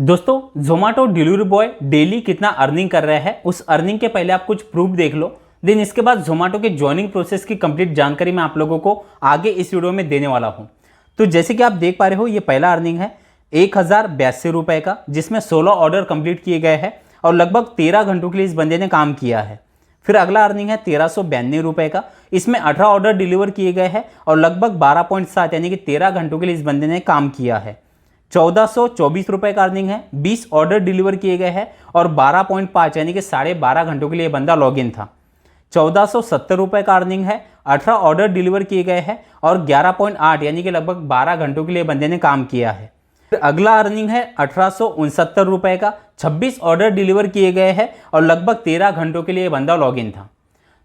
दोस्तों Zomato delivery boy daily कितना earning कर रहा है, उस अर्निंग के पहले आप कुछ प्रूफ देख लो। देन इसके बाद जोमेटो के ज्वाइनिंग प्रोसेस की कंप्लीट जानकारी मैं आप लोगों को आगे इस वीडियो में देने वाला हूं। तो जैसे कि आप देख पा रहे हो, ये पहला अर्निंग है 1082 रुपए का, जिसमें 16 ऑर्डर कंप्लीट किए गए हैं और लगभग 13 घंटों के लिए इस बंदे ने काम किया है। फिर अगला अर्निंग है 1392 रुपए का, इसमें 18 ऑर्डर डिलीवर किए गए हैं और लगभग 12.7 यानी कि 13 घंटों के लिए इस बंदे ने काम किया है। 1424 रुपए का अर्निंग है, 20 ऑर्डर डिलीवर किए गए हैं और 12.5 यानी कि 12.5 घंटों के लिए बंदा लॉग इन था। 1470 रुपए का अर्निंग है, 18 ऑर्डर डिलीवर किए गए हैं और 11.8 यानी कि लगभग 12 घंटों के लिए बंदे ने काम किया है। फिर अगला अर्निंग है 1869 रुपए का, 26 ऑर्डर डिलीवर किए गए हैं और लगभग 13 घंटों के लिए बंदा लॉग इन था।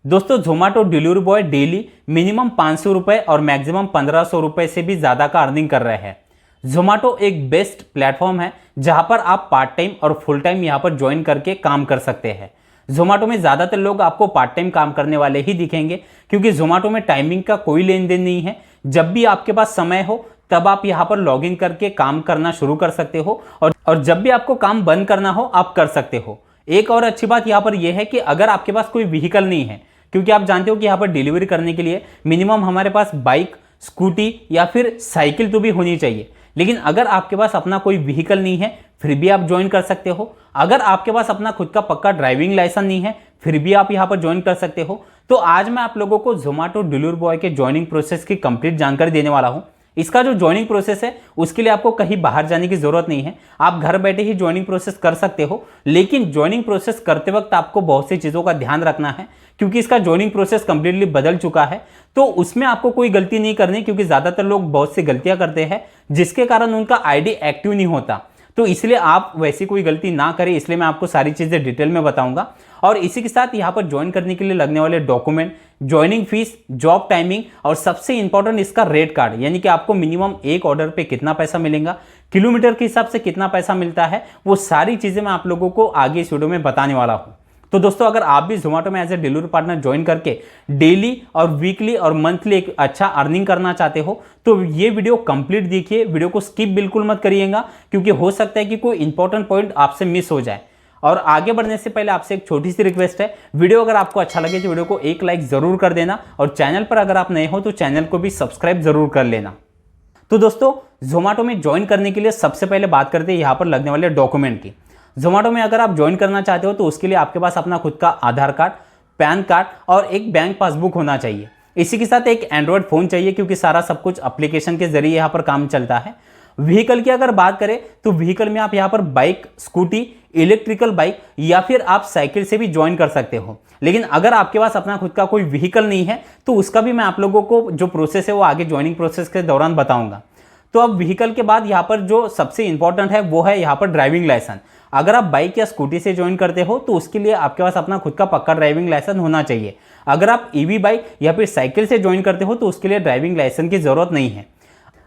दोस्तों Zomato delivery boy daily minimum 500 रुपए और मैक्सिमम 1500 रुपए से भी ज़्यादा का अर्निंग कर रहे हैं। जोमेटो एक बेस्ट प्लेटफॉर्म है जहां पर आप पार्ट टाइम और फुल टाइम यहां पर ज्वाइन करके काम कर सकते हैं। जोमेटो में ज़्यादातर लोग आपको पार्ट टाइम काम करने वाले ही दिखेंगे, क्योंकि जोमेटो में टाइमिंग का कोई लेन देन नहीं है। जब भी आपके पास समय हो तब आप यहां पर लॉग इन करके काम करना शुरू कर सकते हो और जब भी आपको काम बंद करना हो आप कर सकते हो। एक और अच्छी बात यहां पर यह है कि अगर आपके पास कोई व्हीकल नहीं है, क्योंकि आप जानते हो कि यहाँ पर डिलीवरी करने के लिए मिनिमम हमारे पास बाइक, स्कूटी या फिर साइकिल तो भी होनी चाहिए, लेकिन अगर आपके पास अपना कोई व्हीकल नहीं है फिर भी आप ज्वाइन कर सकते हो। अगर आपके पास अपना खुद का पक्का ड्राइविंग लाइसेंस नहीं है फिर भी आप यहाँ पर ज्वाइन कर सकते हो। तो आज मैं आप लोगों को जोमेटो डिलीवरी बॉय के ज्वाइनिंग प्रोसेस की कंप्लीट जानकारी देने वाला हूँ। इसका जो ज्वाइनिंग प्रोसेस है उसके लिए आपको कहीं बाहर जाने की जरूरत नहीं है, आप घर बैठे ही ज्वाइनिंग प्रोसेस कर सकते हो। लेकिन ज्वाइनिंग प्रोसेस करते वक्त आपको बहुत सी चीज़ों का ध्यान रखना है, क्योंकि इसका ज्वाइनिंग प्रोसेस कंप्लीटली बदल चुका है। तो उसमें आपको कोई गलती नहीं करनी, क्योंकि ज़्यादातर लोग बहुत सी गलतियां करते हैं जिसके कारण उनका आईडी एक्टिव नहीं होता। तो इसलिए आप वैसी कोई गलती ना करें, इसलिए मैं आपको सारी चीज़ें डिटेल में बताऊंगा। और इसी के साथ यहाँ पर ज्वाइन करने के लिए लगने वाले document, joining fees, job timing और सबसे इंपॉर्टेंट इसका रेट कार्ड, यानी कि आपको मिनिमम एक ऑर्डर पे कितना पैसा मिलेगा, किलोमीटर के हिसाब से कितना पैसा मिलता है, वो सारी चीज़ें मैं आप लोगों को आगे इस वीडियो में बताने वाला हूँ। तो दोस्तों अगर आप भी जोमेटो में as a delivery partner join करके डेली और वीकली और मंथली एक अच्छा अर्निंग करना चाहते हो तो ये वीडियो कंप्लीट देखिए, वीडियो को स्किप बिल्कुल मत करिएगा, क्योंकि हो सकता है कि कोई इंपॉर्टेंट पॉइंट आपसे मिस हो जाए। और आगे बढ़ने से पहले आपसे एक छोटी सी रिक्वेस्ट है, वीडियो अगर आपको अच्छा लगे तो वीडियो को एक लाइक जरूर कर देना और चैनल पर अगर आप नए हो तो चैनल को भी सब्सक्राइब जरूर कर लेना। तो दोस्तों जोमेटो में ज्वाइन करने के लिए सबसे पहले बात करते हैं यहाँ पर लगने वाले डॉक्यूमेंट की। जोमेटो में अगर आप ज्वाइन करना चाहते हो तो उसके लिए आपके पास अपना खुद का आधार कार्ड, पैन कार्ड और एक बैंक पासबुक होना चाहिए। इसी के साथ एक एंड्रॉयड फ़ोन चाहिए, क्योंकि सारा सब कुछ एप्लीकेशन के जरिए यहाँ पर काम चलता है। व्हीकल की अगर बात करें तो व्हीकल में आप यहाँ पर बाइक, स्कूटी, इलेक्ट्रिकल बाइक या फिर आप साइकिल से भी ज्वाइन कर सकते हो। लेकिन अगर आपके पास अपना खुद का कोई व्हीकल नहीं है तो उसका भी मैं आप लोगों को जो प्रोसेस है वो आगे ज्वाइनिंग प्रोसेस के दौरान बताऊंगा। तो अब व्हीकल के बाद यहाँ पर जो सबसे इंपॉर्टेंट है वो है यहाँ पर ड्राइविंग लाइसेंस। अगर आप बाइक या स्कूटी से ज्वाइन करते हो तो उसके लिए आपके पास अपना खुद का पक्का ड्राइविंग लाइसेंस होना चाहिए। अगर आप ईवी बाइक या फिर साइकिल से ज्वाइन करते हो तो उसके लिए ड्राइविंग लाइसेंस की ज़रूरत नहीं है।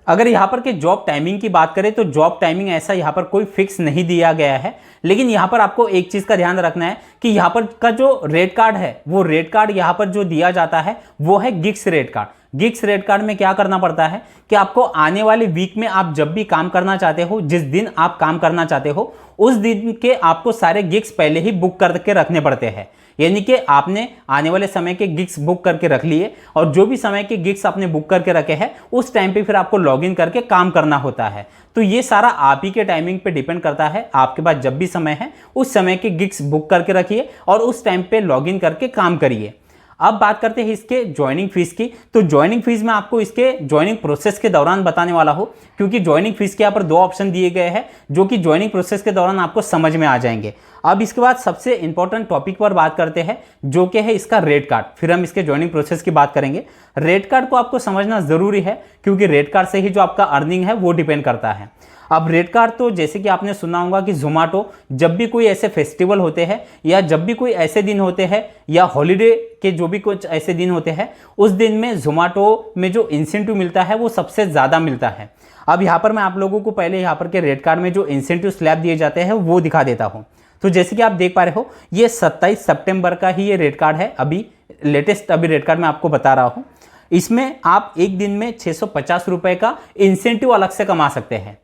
अगर यहाँ पर के जॉब टाइमिंग की बात करें तो जॉब टाइमिंग ऐसा यहाँ पर कोई फिक्स नहीं दिया गया है, लेकिन यहाँ पर आपको एक चीज़ का ध्यान रखना है कि यहाँ पर का जो रेट कार्ड है वो रेट कार्ड यहाँ पर जो दिया जाता है वो है gigs rate card. Gigs rate card में क्या करना पड़ता है कि आपको आने वाले वीक में आप जब भी काम करना चाहते हो, जिस दिन आप काम करना चाहते हो उस दिन के आपको सारे गिग्स पहले ही बुक करके रखने पड़ते हैं। यानी कि आपने आने वाले समय के गिग्स बुक करके रख लिए और जो भी समय के गिग्स आपने बुक करके रखे हैं उस टाइम पे फिर आपको लॉगिन करके काम करना होता है। तो ये सारा आप ही के टाइमिंग पे डिपेंड करता है। आपके पास जब भी समय है उस समय के गिग्स बुक करके रखिए और उस टाइम पे लॉगिन करके काम करिए। अब बात करते हैं इसके ज्वाइनिंग फीस की। तो ज्वाइनिंग फीस मैं आपको इसके ज्वाइनिंग प्रोसेस के दौरान बताने वाला हूं, क्योंकि ज्वाइनिंग फीस के यहाँ पर 2 ऑप्शन दिए गए हैं जो कि ज्वाइनिंग प्रोसेस के दौरान आपको समझ में आ जाएंगे। अब इसके बाद सबसे इंपॉर्टेंट टॉपिक पर बात करते हैं जो कि है इसका रेट कार्ड। फिर हम इसके ज्वाइनिंग प्रोसेस की बात करेंगे। रेट कार्ड को आपको समझना जरूरी है, क्योंकि रेट कार्ड से ही जो आपका अर्निंग है वो डिपेंड करता है। अब रेट कार्ड तो जैसे कि आपने सुना होगा कि जोमेटो जब भी कोई ऐसे फेस्टिवल होते हैं या जब भी कोई ऐसे दिन होते हैं या हॉलीडे के जो भी कुछ ऐसे दिन होते हैं उस दिन में जोमेटो में जो इंसेंटिव मिलता है वो सबसे ज़्यादा मिलता है। अब यहाँ पर मैं आप लोगों को पहले यहाँ पर के रेट कार्ड में जो इंसेंटिव स्लैब दिए जाते हैं वो दिखा देता हूँ। तो जैसे कि आप देख पा रहे हो ये 27 सितंबर का ही ये रेट कार्ड है, अभी लेटेस्ट अभी रेट कार्ड मैं आपको बता रहा हूँ। इसमें आप एक दिन में 650 रुपये का इंसेंटिव अलग से कमा सकते हैं।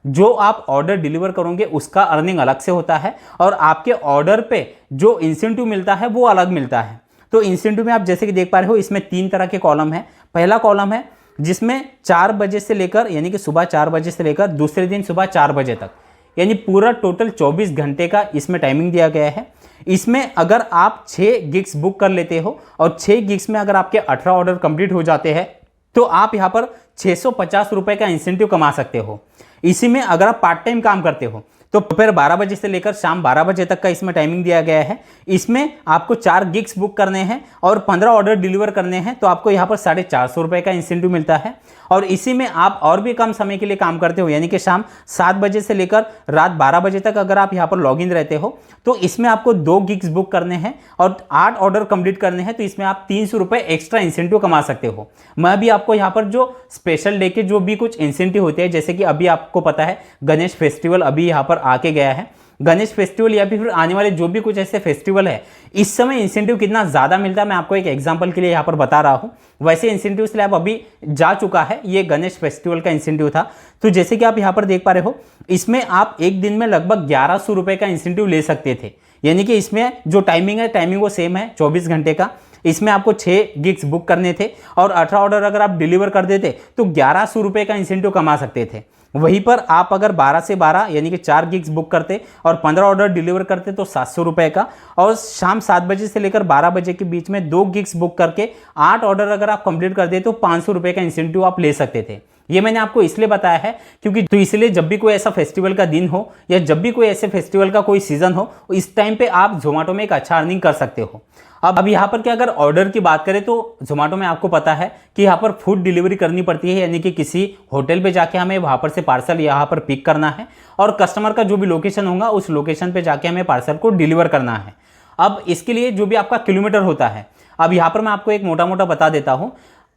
जो आप ऑर्डर डिलीवर करोगे उसका अर्निंग अलग से होता है और आपके ऑर्डर पे जो इंसेंटिव मिलता है वो अलग मिलता है। तो इंसेंटिव में आप जैसे कि देख पा रहे हो, इसमें 3 तरह के कॉलम है। पहला कॉलम है जिसमें 4 बजे से लेकर, यानी कि सुबह 4 बजे से लेकर दूसरे दिन सुबह 4 बजे तक, यानी पूरा टोटल 24 घंटे का इसमें टाइमिंग दिया गया है। इसमें अगर आप 6 गिग्स बुक कर लेते हो और 6 गिग्स में अगर आपके 18 ऑर्डर कंप्लीट हो जाते हैं तो आप यहाँ पर 650 रुपये का इंसेंटिव कमा सकते हो। इसी में अगर आप पार्ट टाइम काम करते हो तो दोपहर 12 बजे से लेकर शाम 12 बजे तक का इसमें टाइमिंग दिया गया है। इसमें आपको 4 गिग्स बुक करने हैं और 15 ऑर्डर डिलीवर करने हैं तो आपको यहाँ पर 450 रुपये का इंसेंटिव मिलता है। और इसी में आप और भी कम समय के लिए काम करते हो, यानी कि शाम 7 बजे से लेकर रात 12 बजे तक अगर आप यहाँ पर लॉगिन रहते हो तो इसमें आपको 2 गिग्स बुक करने हैं और 8 ऑर्डर कंप्लीट करने हैं तो इसमें आप 300 रुपये एक्स्ट्रा इंसेंटिव कमा सकते हो। मैं भी आपको यहाँ पर जो स्पेशल डे के जो भी कुछ इंसेंटिव होते हैं, जैसे कि अभी आपको पता है गणेश फेस्टिवल अभी यहाँ पर आके गया है, गणेश फेस्टिवल या फिर आने वाले जो भी कुछ ऐसे फेस्टिवल है, इस समय इंसेंटिव कितना ज़्यादा मिलता है मैं आपको एक एग्जांपल के लिए यहाँ पर बता रहा हूँ। वैसे इंसेंटिव स्लैब अभी जा चुका है, ये गणेश फेस्टिवल का इंसेंटिव था। तो जैसे कि आप यहाँ पर देख पा रहे हो, इसमें आप एक दिन में लगभग 1100 रुपये का इंसेंटिव ले सकते थे, यानी कि इसमें जो टाइमिंग है टाइमिंग वो सेम है 24 घंटे का। इसमें आपको 6 गिग्स बुक करने थे और 18 ऑर्डर अगर आप डिलीवर कर देते तो 1100 रुपये का इंसेंटिव कमा सकते थे। वहीं पर आप अगर 12 से 12 यानी कि 4 गिग्स बुक करते और 15 ऑर्डर डिलीवर करते तो 700 रुपये का, और शाम 7 बजे से लेकर 12 बजे के बीच में 2 गिग्स बुक करके 8 ऑर्डर अगर आप कंप्लीट कर दे तो 500 रुपये का इंसेंटिव आप ले सकते थे। ये मैंने आपको इसलिए बताया है क्योंकि तो इसलिए जब भी कोई ऐसा फेस्टिवल का दिन हो या जब भी कोई ऐसे फेस्टिवल का कोई सीजन हो, इस टाइम पे आप जोमेटो में एक अच्छा अर्निंग कर सकते हो। अब यहाँ पर क्या अगर ऑर्डर की बात करें तो जोमेटो में आपको पता है कि यहाँ पर फूड डिलीवरी करनी पड़ती है, यानी कि किसी होटल पे जाके हमें वहाँ पर से पार्सल यहाँ पर पिक करना है और कस्टमर का जो भी लोकेशन होगा उस लोकेशन पे जाके हमें पार्सल को डिलीवर करना है। अब इसके लिए जो भी आपका किलोमीटर होता है, अब यहाँ पर मैं आपको एक मोटा मोटा बता देता हूँ।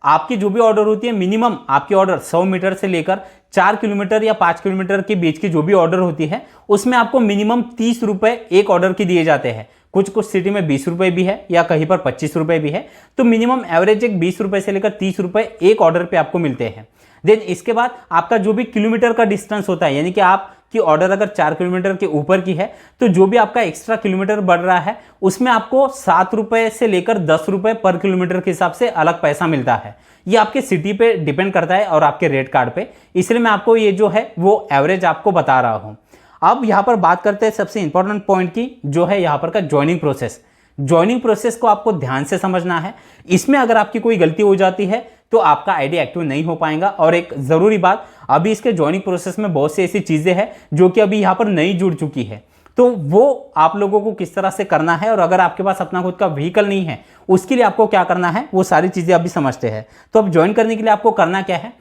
आपकी जो भी ऑर्डर होती है, मिनिमम आपकी ऑर्डर 100 मीटर से लेकर 4 किलोमीटर या 5 किलोमीटर के बीच की जो भी ऑर्डर होती है उसमें आपको मिनिमम 30 रुपये एक ऑर्डर की दिए जाते हैं। कुछ कुछ सिटी में 20 रुपये भी है या कहीं पर 25 रुपये भी है, तो मिनिमम एवरेज एक 20 रुपये से लेकर 30 रुपये एक ऑर्डर पे आपको मिलते हैं। देन इसके बाद आपका जो भी किलोमीटर का डिस्टेंस होता है, यानी कि आपकी ऑर्डर अगर 4 किलोमीटर के ऊपर की है तो जो भी आपका एक्स्ट्रा किलोमीटर बढ़ रहा है उसमें आपको 7 रुपये से लेकर 10 रुपये पर किलोमीटर के हिसाब से अलग पैसा मिलता है। ये आपके सिटी पे डिपेंड करता है और आपके रेट कार्ड पे, इसलिए मैं आपको ये जो है वो एवरेज आपको बता रहा हूँ। अब यहाँ पर बात करते हैं सबसे इंपॉर्टेंट पॉइंट की, जो है यहाँ पर का ज्वाइनिंग प्रोसेस। ज्वाइनिंग प्रोसेस को आपको ध्यान से समझना है। इसमें अगर आपकी कोई गलती हो जाती है तो आपका आईडी एक्टिव नहीं हो पाएगा। और एक ज़रूरी बात, अभी इसके ज्वाइनिंग प्रोसेस में बहुत सी ऐसी चीज़ें हैं जो कि अभी यहाँ पर नई जुड़ चुकी है, तो वो आप लोगों को किस तरह से करना है और अगर आपके पास अपना खुद का व्हीकल नहीं है उसके लिए आपको क्या करना है वो सारी चीज़ें अभी समझते हैं। तो अब ज्वाइन करने के लिए आपको करना क्या है,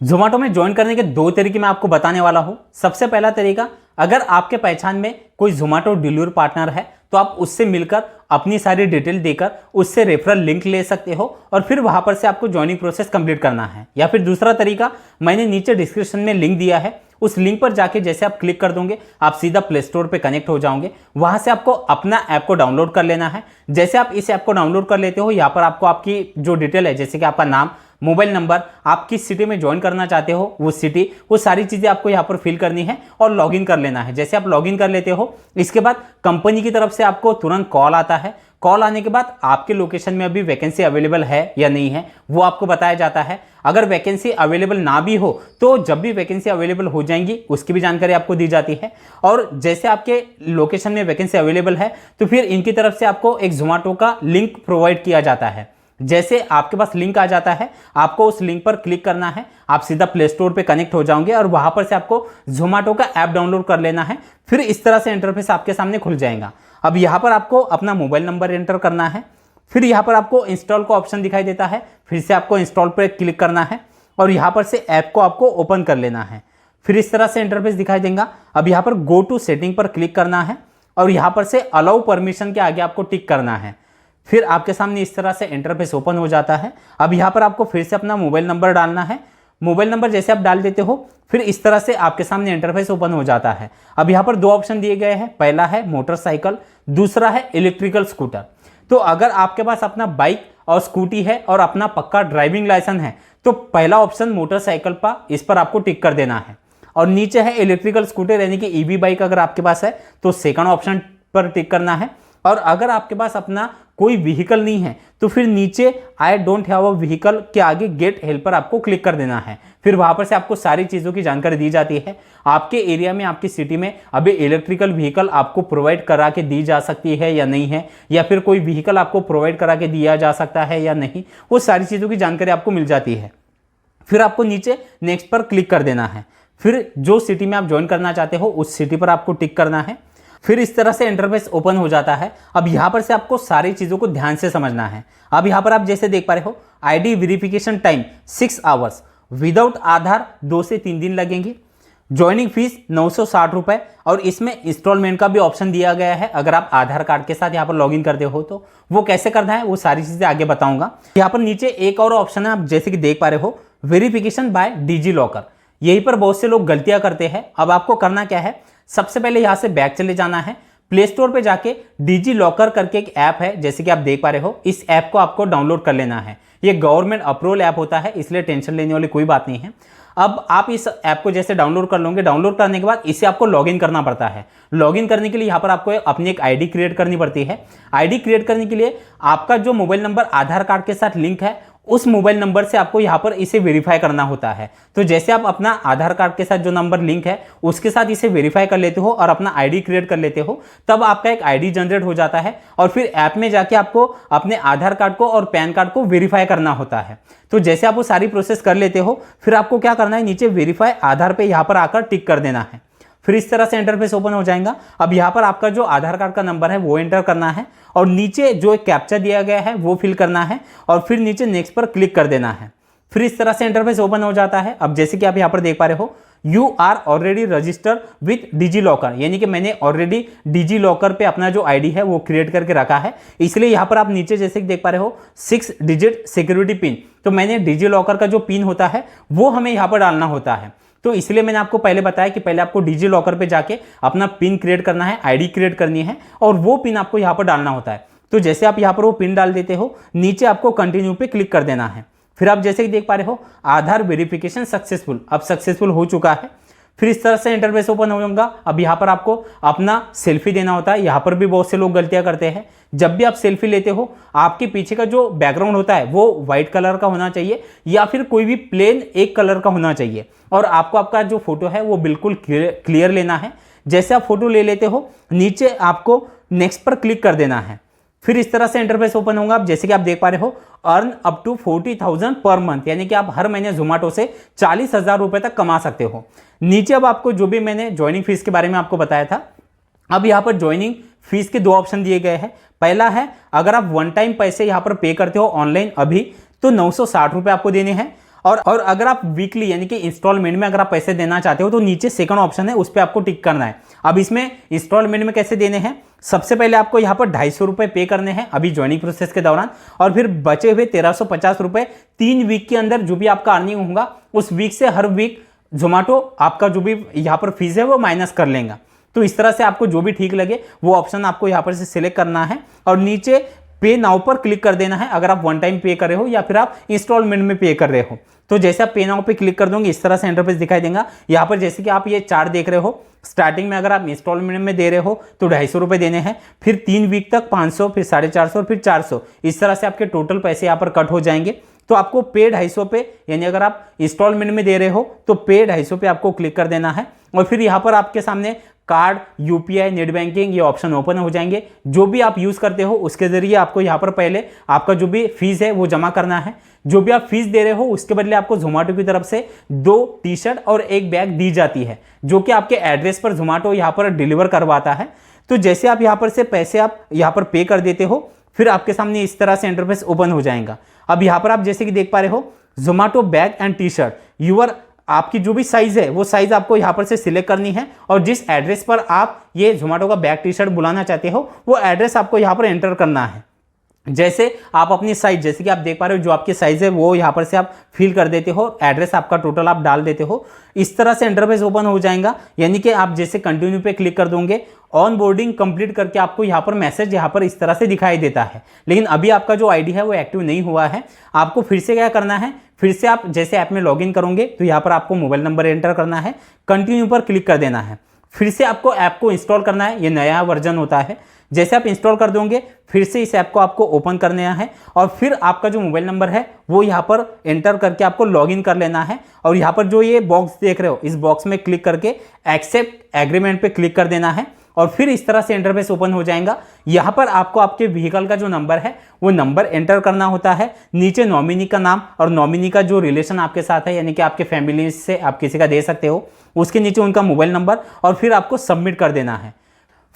जोमेटो में ज्वाइन करने के 2 तरीके मैं आपको बताने वाला हूँ। सबसे पहला तरीका, अगर आपके पहचान में कोई जोमेटो डिलीवरी पार्टनर है तो आप उससे मिलकर अपनी सारी डिटेल देकर उससे रेफरल लिंक ले सकते हो और फिर वहां पर से आपको ज्वाइनिंग प्रोसेस कंप्लीट करना है। या फिर दूसरा तरीका, मैंने नीचे डिस्क्रिप्शन में लिंक दिया है, उस लिंक पर जाके जैसे आप क्लिक कर दोगे आप सीधा प्ले स्टोर पे कनेक्ट हो जाओगे। वहां से आपको अपना ऐप को डाउनलोड कर लेना है। जैसे आप इस ऐप को डाउनलोड कर लेते हो, यहाँ पर आपको आपकी जो डिटेल है, जैसे कि आपका नाम, मोबाइल नंबर, आप किस सिटी में ज्वाइन करना चाहते हो वो सिटी, वो सारी चीज़ें आपको यहाँ पर फिल करनी है और लॉगिन कर लेना है। जैसे आप लॉगिन कर लेते हो, इसके बाद कंपनी की तरफ से आपको तुरंत कॉल आता है। कॉल आने के बाद आपके लोकेशन में अभी वैकेंसी अवेलेबल है या नहीं है वो आपको बताया जाता है। अगर वैकेंसी अवेलेबल ना भी हो तो जब भी वैकेंसी अवेलेबल हो जाएंगी उसकी भी जानकारी आपको दी जाती है। और जैसे आपके लोकेशन में वैकेंसी अवेलेबल है तो फिर इनकी तरफ से आपको एक जोमेटो का लिंक प्रोवाइड किया जाता है। जैसे आपके पास लिंक आ जाता है, आपको उस लिंक पर क्लिक करना है, आप सीधा प्ले स्टोर पे कनेक्ट हो जाओगे और वहां पर से आपको जोमेटो का ऐप डाउनलोड कर लेना है। फिर इस तरह से इंटरफेस आपके सामने खुल जाएगा। अब यहाँ पर आपको अपना मोबाइल नंबर एंटर करना है, फिर यहाँ पर आपको इंस्टॉल का ऑप्शन दिखाई देता है, फिर से आपको इंस्टॉल पर क्लिक करना है और यहाँ पर से ऐप को आपको ओपन कर लेना है। फिर इस तरह से इंटरफेस दिखाई देगा। अब यहाँ पर गो टू सेटिंग पर क्लिक करना है और यहाँ पर से अलाउ परमिशन के आगे आपको टिक करना है। फिर आपके सामने इस तरह से इंटरफेस ओपन हो जाता है। अब यहाँ पर आपको फिर से अपना मोबाइल नंबर डालना है। मोबाइल नंबर जैसे आप डाल देते हो फिर इस तरह से आपके सामने इंटरफेस ओपन हो जाता है। अब यहाँ पर 2 ऑप्शन दिए गए हैं, पहला है मोटरसाइकिल, दूसरा है इलेक्ट्रिकल स्कूटर। तो अगर आपके पास अपना बाइक और स्कूटी है और अपना पक्का ड्राइविंग लाइसेंस है तो पहला ऑप्शन मोटरसाइकिल पर, इस पर आपको टिक कर देना है। और नीचे है इलेक्ट्रिकल स्कूटर यानी कि ईवी बाइक अगर आपके पास है तो सेकंड ऑप्शन पर टिक करना है। और अगर आपके पास अपना कोई व्हीकल नहीं है तो फिर नीचे I don't have a vehicle के आगे गेट हेल्प पर आपको क्लिक कर देना है। फिर वहां पर से आपको सारी चीज़ों की जानकारी दी जाती है। आपके एरिया में, आपकी सिटी में अभी इलेक्ट्रिकल व्हीकल आपको प्रोवाइड करा के दी जा सकती है या नहीं है, या फिर कोई व्हीकल आपको प्रोवाइड करा के दिया जा सकता है या नहीं, वो सारी चीज़ों की जानकारी आपको मिल जाती है। फिर आपको नीचे नेक्स्ट पर क्लिक कर देना है। फिर जो सिटी में आप ज्वाइन करना चाहते हो उस सिटी पर आपको टिक करना है। फिर इस तरह से इंटरफेस ओपन हो जाता है। अब यहाँ पर से आपको सारी चीज़ों को ध्यान से समझना है। अब यहाँ पर आप जैसे देख पा रहे हो, ID verification time 6 hours, without Aadhaar 2 से 3 दिन लगेंगे, ज्वाइनिंग फीस 960 रुपये, और इसमें इंस्टॉलमेंट का भी ऑप्शन दिया गया है अगर आप आधार कार्ड के साथ यहाँ पर लॉगिन करते हो तो। वो कैसे करना है वो सारी चीज़ें आगे बताऊंगा। यहाँ पर नीचे एक और ऑप्शन है, आप जैसे कि देख पा रहे हो, वेरिफिकेशन बाय डिजी लॉकर। यहीं पर बहुत से लोग गलतियां करते हैं। अब आपको करना क्या है, सबसे पहले यहाँ से बैक चले जाना है। प्ले स्टोर पे जाके डिजी लॉकर करके एक ऐप है, जैसे कि आप देख पा रहे हो, इस ऐप को आपको डाउनलोड कर लेना है। ये गवर्नमेंट अप्रूवल ऐप होता है, इसलिए टेंशन लेने वाली कोई बात नहीं है। अब आप इस ऐप को जैसे डाउनलोड कर लोगे, डाउनलोड करने के बाद इसे आपको लॉगिन करना पड़ता है। लॉगिन करने के लिए यहाँ पर आपको अपनी एक आईडी क्रिएट करनी पड़ती है। आईडी क्रिएट करने के लिए आपका जो मोबाइल नंबर आधार कार्ड के साथ लिंक है उस मोबाइल नंबर से आपको यहाँ पर इसे वेरीफाई करना होता है। तो जैसे आप अपना आधार कार्ड के साथ जो नंबर लिंक है उसके साथ इसे वेरीफाई कर लेते हो और अपना आईडी क्रिएट कर लेते हो, तब आपका एक आईडी जनरेट हो जाता है। और फिर ऐप में जाके आपको अपने आधार कार्ड को और पैन कार्ड को वेरीफाई करना होता है। तो जैसे आप वो सारी प्रोसेस कर लेते हो, फिर आपको क्या करना है, नीचे वेरीफाई आधार पे यहाँ पर आकर टिक कर देना है। फिर इस तरह से इंटरफेस ओपन हो जाएगा। अब यहाँ पर आपका जो आधार कार्ड का नंबर है वो एंटर करना है, और नीचे जो एक कैप्चा दिया गया है वो फिल करना है, और फिर नीचे नेक्स्ट पर क्लिक कर देना है। फिर इस तरह से इंटरफेस ओपन हो जाता है। अब जैसे कि आप यहाँ पर देख पा रहे हो, you are already registered with DigiLocker, यानी कि मैंने ऑलरेडी डिजी लॉकर पे अपना जो आईडी है वो क्रिएट करके रखा है। इसलिए यहाँ पर आप नीचे जैसे कि देख पा रहे हो 6 डिजिट सिक्योरिटी पिन, तो मैंने डिजी लॉकर का जो पिन होता है वो हमें यहाँ पर डालना होता है। तो इसलिए मैंने आपको पहले बताया कि पहले आपको डिजी लॉकर पे जाके अपना पिन क्रिएट करना है, आईडी क्रिएट करनी है, और वो पिन आपको यहाँ पर डालना होता है। तो जैसे आप यहाँ पर वो पिन डाल देते हो, नीचे आपको कंटिन्यू पे क्लिक कर देना है। फिर आप जैसे कि देख पा रहे हो, आधार वेरिफिकेशन सक्सेसफुल, अब सक्सेसफुल हो चुका है। फिर इस तरह से इंटरफेस ओपन हो जाएगा। अब यहाँ पर आपको अपना सेल्फी देना होता है। यहाँ पर भी बहुत से लोग गलतियाँ करते हैं। जब भी आप सेल्फी लेते हो, आपके पीछे का जो बैकग्राउंड होता है वो व्हाइट कलर का होना चाहिए, या फिर कोई भी प्लेन एक कलर का होना चाहिए, और आपको आपका जो फोटो है वो बिल्कुल क्लियर लेना है। जैसे आप फोटो ले लेते हो, नीचे आपको नेक्स्ट पर क्लिक कर देना है। फिर इस तरह से इंटरफेस ओपन होगा। अब जैसे कि आप देख पा रहे हो, earn up to 40,000 per month, यानी कि आप हर महीने जोमेटो से 40,000 रुपए तक कमा सकते हो। नीचे अब आपको जो भी मैंने ज्वाइनिंग फीस के बारे में आपको बताया था, अब यहाँ पर ज्वाइनिंग फीस के 2 ऑप्शन दिए गए हैं। पहला है, अगर आप वन टाइम पैसे यहाँ पर पे करते हो ऑनलाइन अभी, तो 960 रुपये आपको देने हैं। और अगर आप वीकली यानी कि इंस्टॉलमेंट में अगर आप पैसे देना चाहते हो तो नीचे सेकंड ऑप्शन है, उस पर आपको टिक करना है। अब इसमें इंस्टॉलमेंट में कैसे देने हैं, सबसे पहले आपको यहाँ पर 250 रुपये पे करने हैं अभी ज्वाइनिंग प्रोसेस के दौरान, और फिर बचे हुए 1350 रुपये 3 वीक के अंदर जो भी आपका अर्निंग होगा उस वीक से हर वीक जोमेटो आपका जो भी यहाँ पर फीस है वो माइनस कर लेगा। तो इस तरह से आपको जो भी ठीक लगे वो ऑप्शन आपको यहाँ पर से सिलेक्ट करना है, और नीचे पे नाउ पर क्लिक कर देना है अगर आप वन टाइम पे कर रहे हो या फिर आप इंस्टॉलमेंट में पे कर रहे हो। तो जैसे आप पे नाउ पे क्लिक कर दोगे, इस तरह से इंटरफेस दिखाई देगा। यहाँ पर जैसे कि आप ये चार्ट देख रहे हो, स्टार्टिंग में अगर आप इंस्टॉलमेंट में दे रहे हो तो 250 रुपये देने हैं, फिर 3 वीक तक 500, फिर 450 और फिर 400, इस तरह से आपके टोटल पैसे यहाँ पर कट हो जाएंगे। तो आपको पे 250 पे, यानी अगर आप इंस्टॉलमेंट में दे रहे हो तो पे 250 पे आपको क्लिक कर देना है, और फिर यहाँ पर आपके सामने कार्ड, यूपीआई, नेट बैंकिंग ये ऑप्शन ओपन हो जाएंगे। जो भी आप यूज़ करते हो उसके ज़रिए आपको यहाँ पर पहले आपका जो भी फीस है वो जमा करना है। जो भी आप फीस दे रहे हो उसके बदले आपको जोमेटो की तरफ से 2 टी-शर्ट और 1 बैग दी जाती है, जो कि आपके एड्रेस पर जोमेटो यहाँ पर डिलीवर करवाता है। तो जैसे आप यहाँ पर से पैसे आप यहाँ पर पे कर देते हो, फिर आपके सामने इस तरह से इंटरफेस ओपन हो जाएगा। अब यहाँ पर आप जैसे कि देख पा रहे हो, Zomato bag and T shirt your, आपकी जो भी साइज है वो साइज आपको यहाँ पर से सिलेक्ट करनी है, और जिस एड्रेस पर आप ये जोमेटो का बैग टी-शर्ट बुलाना चाहते हो वो एड्रेस आपको यहाँ पर एंटर करना है। जैसे आप अपनी साइज, जैसे कि आप देख पा रहे हो जो आपकी साइज है वो यहाँ पर से आप फिल कर देते हो, एड्रेस आपका टोटल आप डाल देते हो। इस तरह से इंटरफेस ओपन हो जाएगा, यानी कि आप जैसे कंटिन्यू पे क्लिक कर दोगे ऑन बोर्डिंग कंप्लीट करके आपको यहाँ पर मैसेज यहाँ पर इस तरह से दिखाई देता है। लेकिन अभी आपका जो आईडी है वो एक्टिव नहीं हुआ है। आपको फिर से क्या करना है, फिर से आप जैसे ऐप में लॉगिन करोगे तो यहाँ पर आपको मोबाइल नंबर एंटर करना है, कंटिन्यू पर क्लिक कर देना है। फिर से आपको ऐप को इंस्टॉल करना है, ये नया वर्जन होता है। जैसे आप इंस्टॉल कर दोगे फिर से इस ऐप को आपको ओपन करना है और फिर आपका जो मोबाइल नंबर है वो यहाँ पर एंटर करके आपको लॉगिन कर लेना है। और यहाँ पर जो ये बॉक्स देख रहे हो इस बॉक्स में क्लिक करके एक्सेप्ट एग्रीमेंट पे क्लिक कर देना है और फिर इस तरह से इंटरफेस ओपन हो जाएगा। यहाँ पर आपको आपके व्हीकल का जो नंबर है वो नंबर एंटर करना होता है, नीचे नॉमिनी का नाम और नॉमिनी का जो रिलेशन आपके साथ है यानी कि आपके फैमिली से आप किसी का दे सकते हो, उसके नीचे उनका मोबाइल नंबर और फिर आपको सबमिट कर देना है।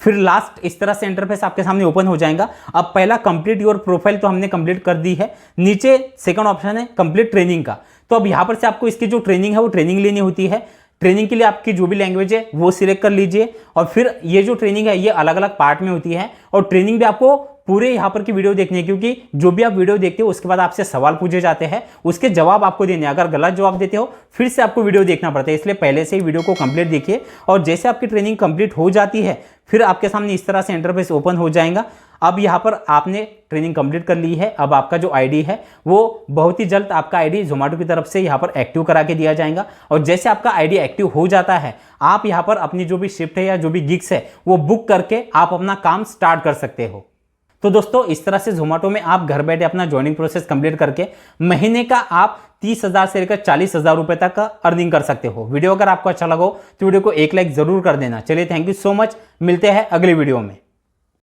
फिर लास्ट इस तरह से इंटरफेस आपके सामने ओपन हो जाएगा। अब पहला कंप्लीट योर प्रोफाइल तो हमने कंप्लीट कर दी है, नीचे सेकंड ऑप्शन है कंप्लीट ट्रेनिंग का। तो अब यहाँ पर से आपको इसकी जो ट्रेनिंग है वो ट्रेनिंग लेनी होती है। ट्रेनिंग के लिए आपकी जो भी लैंग्वेज है वो सिलेक्ट कर लीजिए और फिर ये जो ट्रेनिंग है ये अलग अलग पार्ट में होती है और ट्रेनिंग भी आपको पूरे यहाँ पर की वीडियो देखनी है, क्योंकि जो भी आप वीडियो देखते हो उसके बाद आपसे सवाल पूछे जाते हैं, उसके जवाब आपको देने हैं। अगर गलत जवाब देते हो फिर से आपको वीडियो देखना पड़ता है, इसलिए पहले से ही वीडियो को कंप्लीट देखिए। और जैसे आपकी ट्रेनिंग कंप्लीट हो जाती है फिर आपके सामने इस तरह से इंटरफेस ओपन हो जाएगा। अब यहाँ पर आपने ट्रेनिंग कंप्लीट कर ली है। अब आपका जो आईडी है वो बहुत ही जल्द आपका आईडी जोमेटो की तरफ से यहाँ पर एक्टिव करा के दिया जाएगा। और जैसे आपका आईडी एक्टिव हो जाता है आप यहाँ पर अपनी जो भी शिफ्ट है या जो भी गिग्स है वो बुक करके आप अपना काम स्टार्ट कर सकते हो। तो दोस्तों इस तरह से जोमेटो में आप घर बैठे अपना ज्वाइनिंग प्रोसेस कंप्लीट करके महीने का आप 30,000 से लेकर 40,000 रुपए तक का अर्निंग कर सकते हो। वीडियो अगर आपको अच्छा लगा हो तो वीडियो को एक लाइक जरूर कर देना। चलिए थैंक यू सो मच, मिलते हैं अगली वीडियो में।